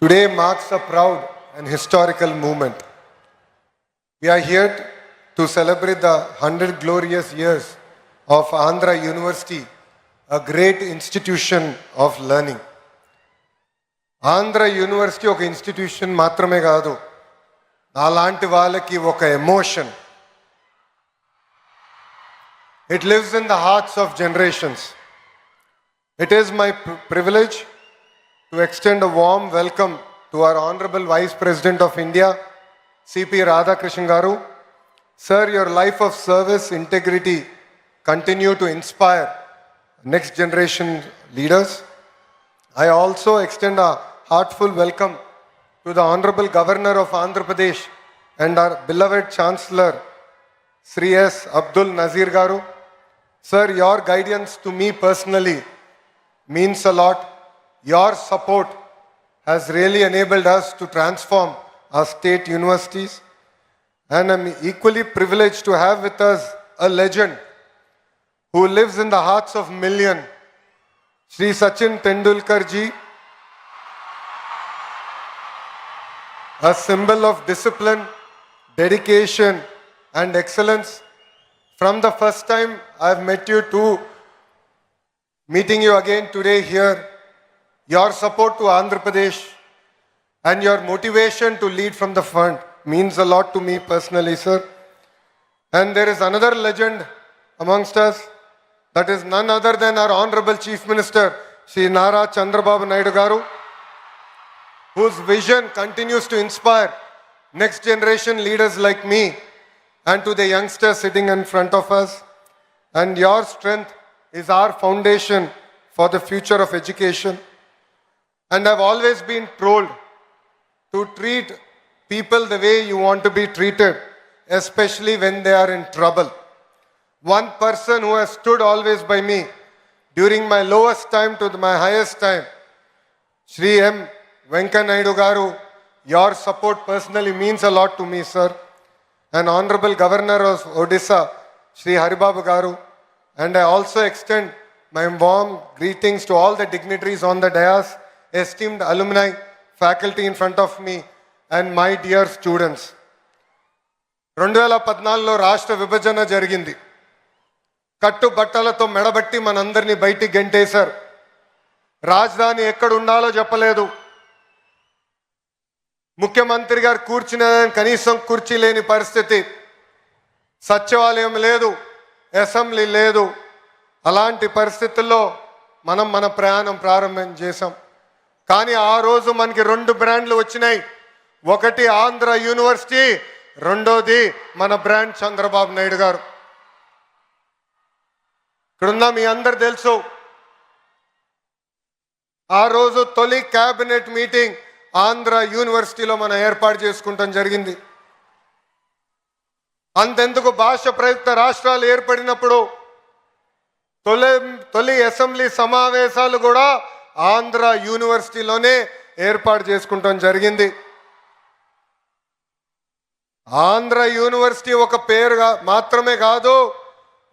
Today marks a proud and historical moment. We are here to celebrate the 100 glorious years of Andhra University, a great institution of learning. Andhra university ఒక institution మాత్రమే కాదు, అలాంటి వాళ్ళకి ఒక emotion. It lives in the hearts of generations. It is my privilege to extend a warm welcome to our Honorable Vice President of India, C.P. Radhakrishnan Garu. Sir, your life of service, integrity continue to inspire next generation leaders. I also extend a heartfelt welcome to the Honorable Governor of Andhra Pradesh and our beloved Chancellor, Sri S. Abdul Nazir Garu. Sir, your guidance to me personally means a lot. Your support has really enabled us to transform our state universities. And I'm equally privileged to have with us a legend who lives in the hearts of millions, Sri Sachin Tendulkar ji, a symbol of discipline, dedication and excellence. From the first time I've met you to meeting you again today here, your support to Andhra Pradesh and your motivation to lead from the front means a lot to me personally, sir. And there is another legend amongst us, that is none other than our Honorable Chief Minister, Sri Nara Chandrababu Naidu Garu, whose vision continues to inspire next generation leaders like me and to the youngsters sitting in front of us. And your strength is our foundation for the future of education. And I've always been told to treat people the way you want to be treated, especially when they are in trouble. One person who has stood always by me during my lowest time to my highest time, Sri M. Venkaiah Naidu Garu, your support personally means a lot to me, sir. And Honorable Governor of Odisha, Sri Haribabu Garu. And I also extend my warm greetings to all the dignitaries on the dais, esteemed alumni, faculty in front of me, and my dear students. 2014లో రాష్ట్ర విభజన జరిగింది. కట్టుబట్టలతో మెడబట్టి మనందరినీ బయటికి గెంటేశారు. రాజధాని ఎక్కడ ఉండాలో చెప్పలేదు. ముఖ్యమంత్రి గారు కూర్చునే కనీసం కుర్చీ లేని పరిస్థితి. సచివాలయం లేదు, అసెంబ్లీ లేదు. అలాంటి పరిస్థితుల్లో మనం మన ప్రయాణం ప్రారంభం చేశాం. కానీ ఆ రోజు మనకి 2 బ్రాండ్లు వచ్చినాయి. ఒకటి ఆంధ్ర యూనివర్సిటీ, రెండోది మన బ్రాండ్ చంద్రబాబు నాయుడు గారు. ఇక్కడున్న మీ అందరు తెలుసు, ఆ రోజు తొలి క్యాబినెట్ మీటింగ్ ఆంధ్ర యూనివర్సిటీలో మనం ఏర్పాటు చేసుకుంటాం జరిగింది. అంతెందుకు భాష ప్రయుక్త రాష్ట్రాలు ఏర్పడినప్పుడు తొలి అసెంబ్లీ సమావేశాలు కూడా ఆంధ్ర యూనివర్సిటీలోనే ఏర్పాటు చేసుకుంటాం జరిగింది. ఆంధ్ర యూనివర్సిటీ ఒక పేరు మాత్రమే కాదు,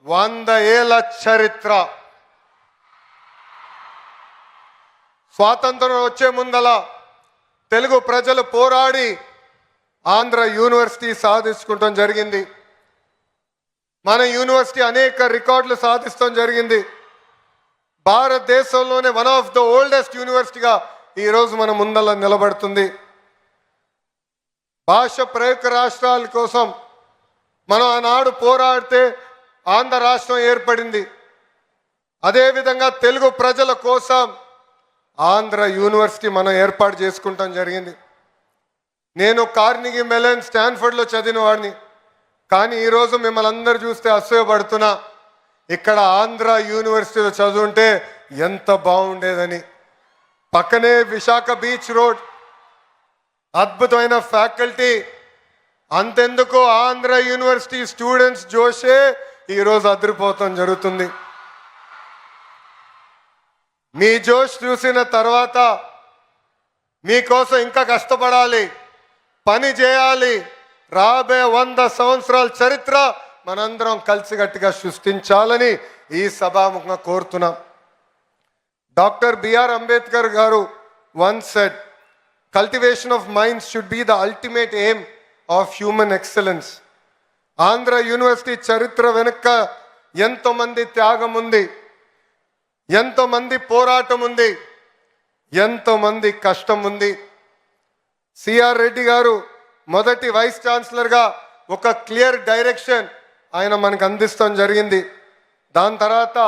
100 ఏళ్ల చరిత్ర. స్వాతంత్రం వచ్చే ముందల తెలుగు ప్రజలు పోరాడి ఆంధ్ర యూనివర్సిటీ సాధించుకుంటాం జరిగింది. మన యూనివర్సిటీ అనేక రికార్డులు సాధిస్తాం జరిగింది. భారతదేశంలోనే వన్ ఆఫ్ ద ఓల్డెస్ట్ యూనివర్సిటీగా ఈరోజు మన ముందల నిలబడుతుంది. భాష ప్రయుక్త రాష్ట్రాల కోసం మనం ఆనాడు పోరాడితే ఆంధ్ర రాష్ట్రం ఏర్పడింది. అదేవిధంగా తెలుగు ప్రజల కోసం ఆంధ్ర యూనివర్సిటీ మనం ఏర్పాటు చేసుకుంటాం జరిగింది. నేను కార్నిగీ మెలన్ స్టాన్ఫర్డ్లో చదివిన వాడిని. కానీ ఈరోజు మిమ్మల్ని అందరూ చూస్తే అసూయపడుతున్నా, ఇక్కడ ఆంధ్ర యూనివర్సిటీలో చదువుంటే ఎంత బాగుండేదని. పక్కనే విశాఖ బీచ్ రోడ్, అద్భుతమైన ఫ్యాకల్టీ. అంతెందుకు ఆంధ్ర యూనివర్సిటీ స్టూడెంట్స్ జోషే ఈరోజు అదిరిపోతాం జరుగుతుంది. మీ జోష్ చూసిన తర్వాత మీకోసం ఇంకా కష్టపడాలి, పని చేయాలి. రాబోయే 100 సంవత్సరాల చరిత్ర మనందరం కలిసికట్టుగా సృష్టించాలని ఈ సభాముఖంగా కోరుతున్నాం. Dr. B.R. Ambedkar Garu once said, Cultivation of minds should be the ultimate aim of human excellence. Andhra university చరిత్ర వెనుక ఎంతో మంది త్యాగం ఉంది, ఎంతో మంది పోరాటం ఉంది, ఎంతో మంది కష్టం ఉంది. సిఆర్ రెడ్డి గారు మొదటి వైస్ ఛాన్సలర్గా ఒక క్లియర్ డైరెక్షన్ ఆయన మనకు అందిస్తాం జరిగింది. దాని తర్వాత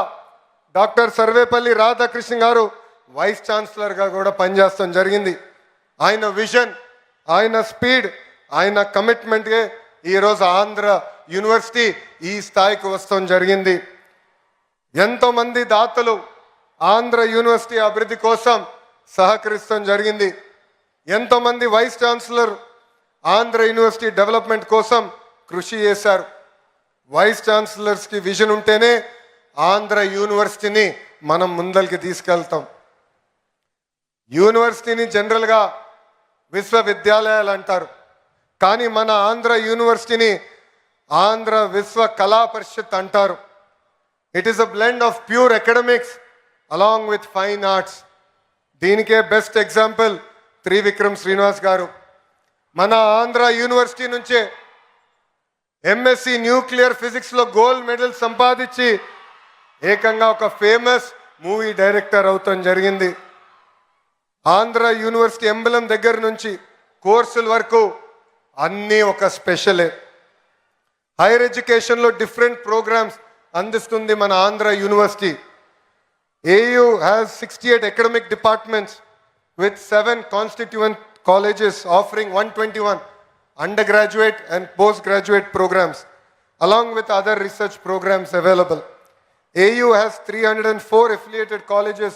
డాక్టర్ సర్వేపల్లి రాధాకృష్ణ గారు వైస్ ఛాన్సలర్గా కూడా పనిచేస్తాం జరిగింది. ఆయన విజన్, ఆయన స్పీడ్, ఆయన కమిట్మెంట్గా ఈరోజు ఆంధ్ర యూనివర్సిటీ ఈ స్థాయికి వస్తాం జరిగింది. ఎంతోమంది దాతలు ఆంధ్ర యూనివర్సిటీ అభివృద్ధి కోసం సహకరిస్తాం జరిగింది. ఎంతోమంది vice chancellor Andhra university development కోసం కృషి చేశారు. వైస్ ఛాన్సలర్స్కి విజన్ ఉంటేనే ఆంధ్ర యూనివర్సిటీని మనం ముందరికి తీసుకెళ్తాం. యూనివర్సిటీని జనరల్గా విశ్వవిద్యాలయాలు అంటారు, కానీ మన ఆంధ్ర యూనివర్సిటీని ఆంధ్ర విశ్వ కళా పరిషత్ అంటారు. It is a blend of pure academics along with fine arts. దీనికే బెస్ట్ ఎగ్జాంపుల్ త్రివిక్రమ్ శ్రీనివాస్ గారు. మన ఆంధ్ర యూనివర్సిటీ నుంచే ఎంఎస్సి న్యూక్లియర్ ఫిజిక్స్లో గోల్డ్ మెడల్ సంపాదించి ఏకంగా ఒక ఫేమస్ మూవీ డైరెక్టర్ అవుతాం జరిగింది. ఆంధ్ర యూనివర్సిటీ ఎంబలం దగ్గర నుంచి కోర్సుల వరకు అన్నీ ఒక స్పెషలే. హైయర్ ఎడ్యుకేషన్లో డిఫరెంట్ ప్రోగ్రామ్స్ అందిస్తుంది మన Andhra university. AU has 68 academic departments with 7 constituent colleges offering 121 undergraduate and postgraduate programs along with other research programs available. AU has 304 affiliated colleges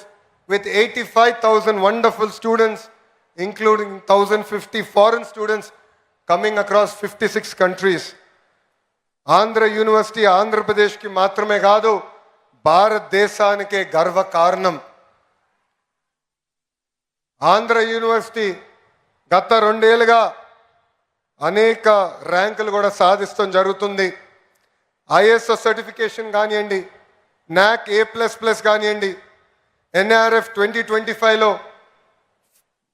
with 85,000 wonderful students, including 1,050 foreign students coming across 56 countries. Andhra University Andhra Pradesh ki మాత్రమే కాదు, భారతదేశానికే గర్వ కారణం. Andhra university గత 2 ఏళ్ళుగా అనేక ర్యాంకులు కూడా సాధిస్తాం జరుగుతుంది. ISO సర్టిఫికేషన్ కానివ్వండి, NAC A++ కానివ్వండి, NRF 2025లో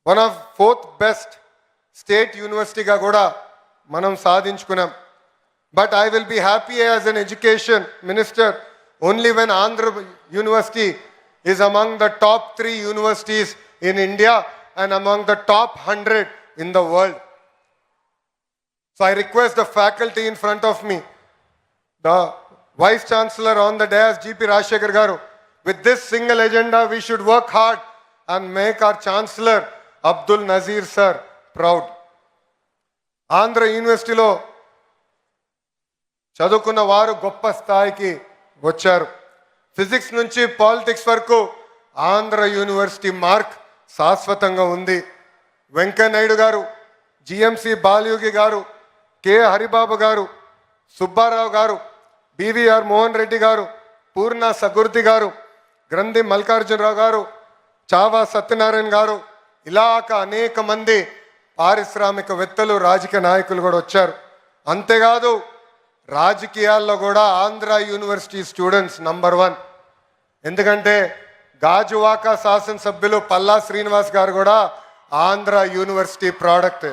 one of 4th best state యూనివర్సిటీగా కూడా మనం సాధించుకున్నాం. But I will be happy as an education minister only when Andhra University is among the top 3 universities in India and among the top 100 in the world. So I request the faculty in front of me, the Vice Chancellor on the dais, GP Rajshekhar Garu, with this single agenda we should work hard and make our Chancellor Abdul Nazir sir proud. Andhra University lo చదువుకున్న వారు గొప్ప స్థాయికి వచ్చారు. Physics నుంచి politics వరకు Andhra university mark శాశ్వతంగా ఉంది. వెంకయ్యనాయుడు గారు, జిఎంసి బాలయోగి గారు, కె హరిబాబు గారు, సుబ్బారావు గారు, బివిఆర్ మోహన్ రెడ్డి గారు, పూర్ణ సగుర్తి గారు, గ్రంథి మల్లికార్జునరావు గారు, చావా సత్యనారాయణ గారు, ఇలాక అనేక మంది పారిశ్రామికవేత్తలు, రాజకీయ నాయకులు కూడా వచ్చారు. అంతేకాదు రాజకీయాల్లో కూడా ఆంధ్ర యూనివర్సిటీ స్టూడెంట్స్ నంబర్ 1. ఎందుకంటే గాజువాక శాసనసభ్యులు పల్లా శ్రీనివాస్ గారు కూడా Andhra university product.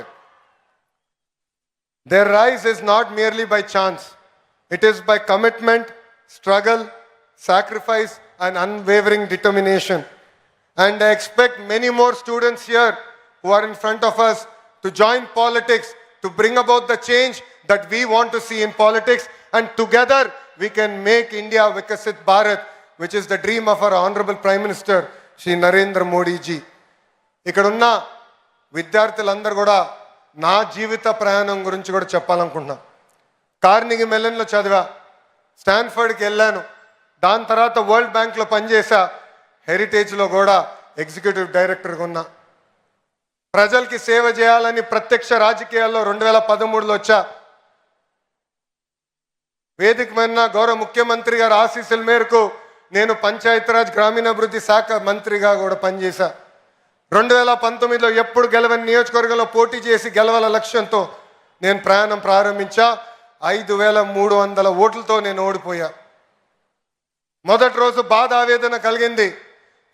Their rise is not merely by chance. It is by commitment, struggle, sacrifice and unwavering determination. And I expect many more students here who are in front of us to join politics, to bring about the change that we want to see in politics, and together we can make India Vikasit Bharat, which is the dream of our Honorable Prime Minister Shri Narendra Modi ji. ఇక్కడున్న విద్యార్థులందరూ కూడా నా జీవిత ప్రయాణం గురించి కూడా చెప్పాలనుకుంటున్నా. కార్నిగి మెలన్లో చదివా, స్టాన్ఫర్డ్కి వెళ్ళాను, దాని తర్వాత వరల్డ్ బ్యాంక్లో పనిచేసా, హెరిటేజ్లో కూడా ఎగ్జిక్యూటివ్ డైరెక్టర్గా ఉన్నా. ప్రజలకి సేవ చేయాలని ప్రత్యక్ష రాజకీయాల్లో 2013లో వచ్చా. వేదికమైన గౌరవ ముఖ్యమంత్రి గారి ఆశీస్సుల మేరకు నేను పంచాయతీరాజ్ గ్రామీణాభివృద్ధి శాఖ మంత్రిగా కూడా పనిచేశా. 2019లో ఎప్పుడు గెలవని నియోజకవర్గంలో పోటీ చేసి గెలవాల లక్ష్యంతో నేను ప్రయాణం ప్రారంభించా. 5300 ఓట్లతో నేను ఓడిపోయా. మొదటి రోజు బాధ ఆవేదన కలిగింది,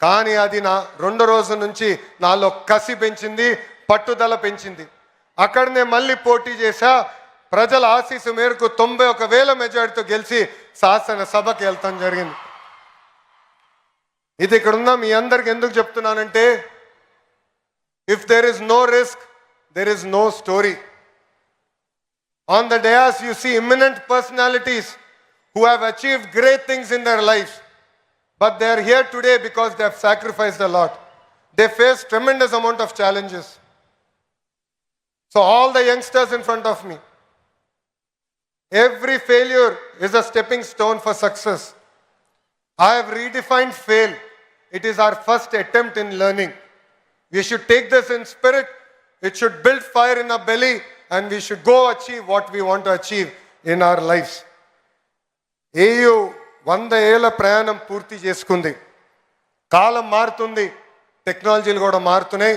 కానీ అది నా రెండో రోజు నుంచి నాలో కసి పెంచింది, పట్టుదల పెంచింది. అక్కడనే మళ్ళీ పోటీ చేశా. ప్రజల ఆశీస్సు మేరకు 91,000 మెజార్టీతో గెలిచి శాసనసభకి వెళ్తాం జరిగింది. ఇది ఇక్కడ ఉన్న మీ అందరికి ఎందుకు చెప్తున్నానంటే, if there is no risk, there is no story. On the dais, you see eminent personalities who have achieved great things in their lives. But they are here today because they have sacrificed a lot. They face tremendous amount of challenges. So all the youngsters in front of me, every failure is a stepping stone for success. I have redefined fail. It is our first attempt in learning. We should take this in spirit. It should build fire in our belly and we should go achieve what we want to achieve in our lives. AU 100 ఏళ్ల ప్రయాణం పూర్తి చేసుకుంది. కాలం మారుతుంది, టెక్నాలజీలు కూడా మారుతున్నాయి.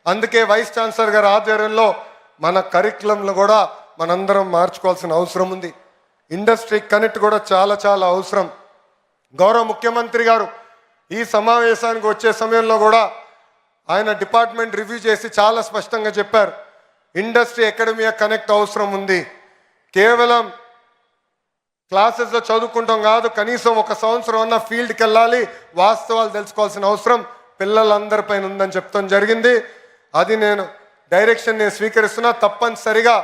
అందుకే vice chancellor గారి ఆధ్వర్యంలో మన కరికులంలో కూడా మనందరం మార్చుకోవాల్సిన అవసరం ఉంది. ఇండస్ట్రీ కనెక్ట్ కూడా చాలా చాలా అవసరం. గౌరవ ముఖ్యమంత్రి గారు ఈ సమావేశానికి వచ్చే సమయంలో కూడా ఆయన డిపార్ట్మెంట్ రివ్యూ చేసి చాలా స్పష్టంగా చెప్పారు, ఇండస్ట్రీ అకాడమీ కనెక్ట్ అవసరం ఉంది. కేవలం క్లాసెస్లో చదువుకుంటాం కాదు, కనీసం ఒక సంవత్సరం అన్న ఫీల్డ్కి వెళ్ళాలి, వాస్తవాలు తెలుసుకోవాల్సిన అవసరం పిల్లలందరిపైన ఉందని చెప్తాం జరిగింది. అది డైరెక్షన్ నేను స్వీకరిస్తున్నా. తప్పనిసరిగా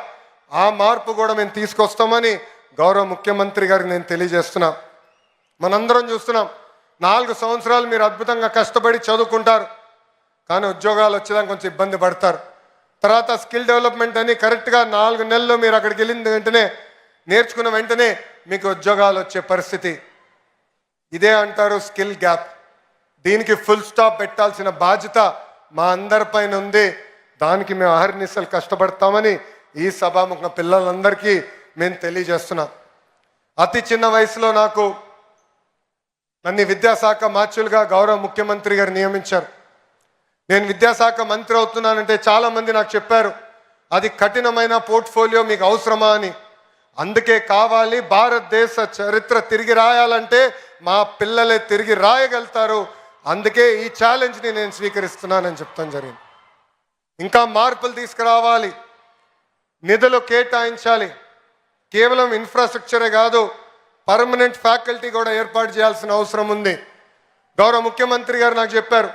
ఆ మార్పు కూడా మేము తీసుకొస్తామని గౌరవ ముఖ్యమంత్రి గారికి నేను తెలియజేస్తున్నా. మనందరం చూస్తున్నాం, 4 సంవత్సరాలు మీరు అద్భుతంగా కష్టపడి చదువుకుంటారు, కానీ ఉద్యోగాలు వచ్చేదానికి కొంచెం ఇబ్బంది పడతారు. తర్వాత స్కిల్ డెవలప్మెంట్ అని కరెక్ట్గా 4 నెలల్లో మీరు అక్కడికి వెళ్ళిన వెంటనే, నేర్చుకున్న వెంటనే మీకు ఉద్యోగాలు వచ్చే పరిస్థితి. ఇదే అంటారు స్కిల్ గ్యాప్. దీనికి ఫుల్ స్టాప్ పెట్టాల్సిన బాధ్యత మా అందరిపైన ఉంది. దానికి మేము అహర్నిశలు కష్టపడతామని ఈ సభాముఖ పిల్లలందరికీ మేము తెలియజేస్తున్నాం. అతి చిన్న వయసులో నన్ను విద్యాశాఖ మార్చులుగా గౌరవ ముఖ్యమంత్రి గారు నియమించారు. నేను విద్యాశాఖ మంత్రి అవుతున్నానంటే చాలామంది నాకు చెప్పారు, అది కఠినమైన పోర్ట్ఫోలియో, మీకు అవసరమా అని. అందుకే కావాలి, భారతదేశ చరిత్ర తిరిగి రాయాలంటే మా పిల్లలే తిరిగి రాయగలుగుతారు. అందుకే ఈ ఛాలెంజ్ని నేను స్వీకరిస్తున్నానని చెప్తాను జరిగింది. ఇంకా మార్పులు తీసుకురావాలి, నిధులు కేటాయించాలి. కేవలం ఇన్ఫ్రాస్ట్రక్చరే కాదు, పర్మనెంట్ ఫ్యాకల్టీ కూడా ఏర్పాటు చేయాల్సిన అవసరం ఉంది. గౌరవ ముఖ్యమంత్రి గారు నాకు చెప్పారు,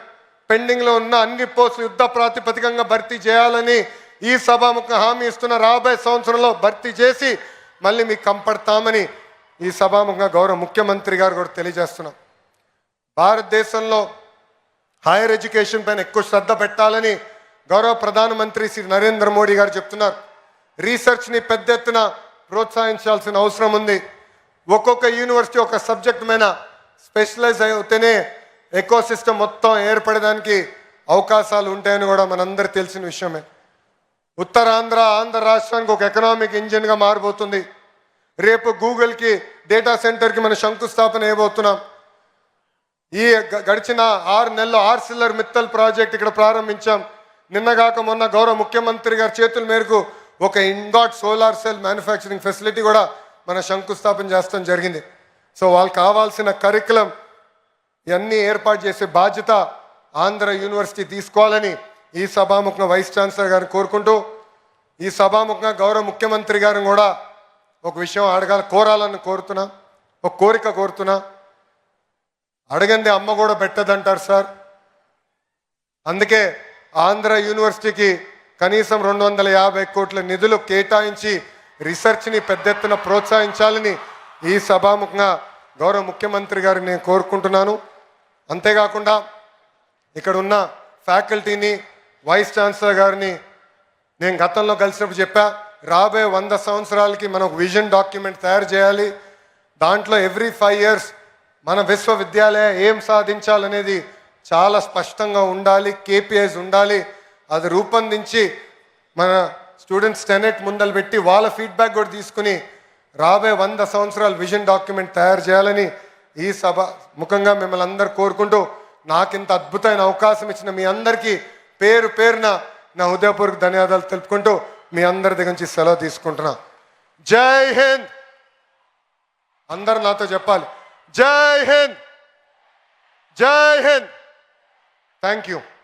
పెండింగ్లో ఉన్న అన్ని పోస్టులు యుద్ధ ప్రాతిపదికంగా భర్తీ చేయాలని ఈ సభాముఖ హామీ ఇస్తున్న. రాబోయే సంవత్సరంలో భర్తీ చేసి మళ్ళీ మీకు కంపడతామని ఈ సభాముఖంగా గౌరవ ముఖ్యమంత్రి గారు కూడా తెలియజేస్తున్నాం. భారతదేశంలో హైయర్ ఎడ్యుకేషన్ పైన ఎక్కువ శ్రద్ధ పెట్టాలని గౌరవ ప్రధానమంత్రి శ్రీ నరేంద్ర మోడీ గారు చెప్తున్నారు. రీసెర్చ్ని పెద్ద ఎత్తున ప్రోత్సహించాల్సిన అవసరం ఉంది. ఒక్కొక్క యూనివర్సిటీ ఒక సబ్జెక్ట్ మీద స్పెషలైజ్ అయితేనే ఎకో సిస్టమ్ మొత్తం ఏర్పడడానికి అవకాశాలు ఉంటాయని కూడా మనందరూ తెలిసిన విషయమే. ఉత్తరాంధ్ర, ఆంధ్ర రాష్ట్రానికి ఒక ఎకనామిక్ ఇంజిన్గా మారబోతుంది. రేపు గూగుల్కి డేటా సెంటర్కి మనం శంకుస్థాపన వేయబోతున్నాం. ఈ గడిచిన 6 నెలల్లో ఆర్సిల్లర్ మిత్తల్ ప్రాజెక్ట్ ఇక్కడ ప్రారంభించాం. నిన్నగాక మొన్న గౌరవ ముఖ్యమంత్రి గారి చేతుల మేరకు ఒక ఇన్గాట్ సోలార్ సెల్ మ్యానుఫ్యాక్చరింగ్ ఫెసిలిటీ కూడా మన శంకుస్థాపన చేస్తాం జరిగింది. సో వాళ్ళకి కావాల్సిన కరికులం ఇవన్నీ ఏర్పాటు చేసే బాధ్యత ఆంధ్ర యూనివర్సిటీ తీసుకోవాలని ఈ సభాముఖంగా వైస్ ఛాన్సలర్ గారిని కోరుకుంటూ, ఈ సభాముఖంగా గౌరవ ముఖ్యమంత్రి గారిని కూడా ఒక విషయం కోరాలని కోరుతున్నా, ఒక కోరిక కోరుతున్నా. అడగంది అమ్మ కూడా పెట్టదంటారు సార్. అందుకే ఆంధ్ర యూనివర్సిటీకి కనీసం 250 కోట్ల నిధులు కేటాయించి రీసెర్చ్ని పెద్ద ఎత్తున ప్రోత్సహించాలని ఈ సభాముఖంగా గౌరవ ముఖ్యమంత్రి గారిని నేను కోరుకుంటున్నాను. అంతేకాకుండా ఇక్కడ ఉన్న ఫ్యాకల్టీని, వైస్ ఛాన్సలర్ గారిని నేను గతంలో కలిసినప్పుడు చెప్పా, రాబోయే 100 సంవత్సరాలకి మనం ఒక విజన్ డాక్యుమెంట్ తయారు చేయాలి. దాంట్లో ఎవ్రీ 5 years మన విశ్వవిద్యాలయం ఏం సాధించాలనేది చాలా స్పష్టంగా ఉండాలి, కేపీఐస్ ఉండాలి. అది రూపొందించి మన స్టూడెంట్స్ టెనెట్ ముందలు పెట్టి వాళ్ళ ఫీడ్బ్యాక్ కూడా తీసుకుని రాబోయే 100 సంవత్సరాల విజన్ డాక్యుమెంట్ తయారు చేయాలని ఈ సభ ముఖంగా మిమ్మల్ని అందరూ కోరుకుంటూ, నాకు ఇంత అద్భుతమైన అవకాశం ఇచ్చిన మీ అందరికీ పేరు పేరున నా హృదయపూర్వక ధన్యవాదాలు తెలుపుకుంటూ మీ అందరి దగ్గర నుంచి సెలవు తీసుకుంటున్నా. జై హింద్. అందరూ నాతో చెప్పాలి, జై హింద్, జై హింద్. Thank you.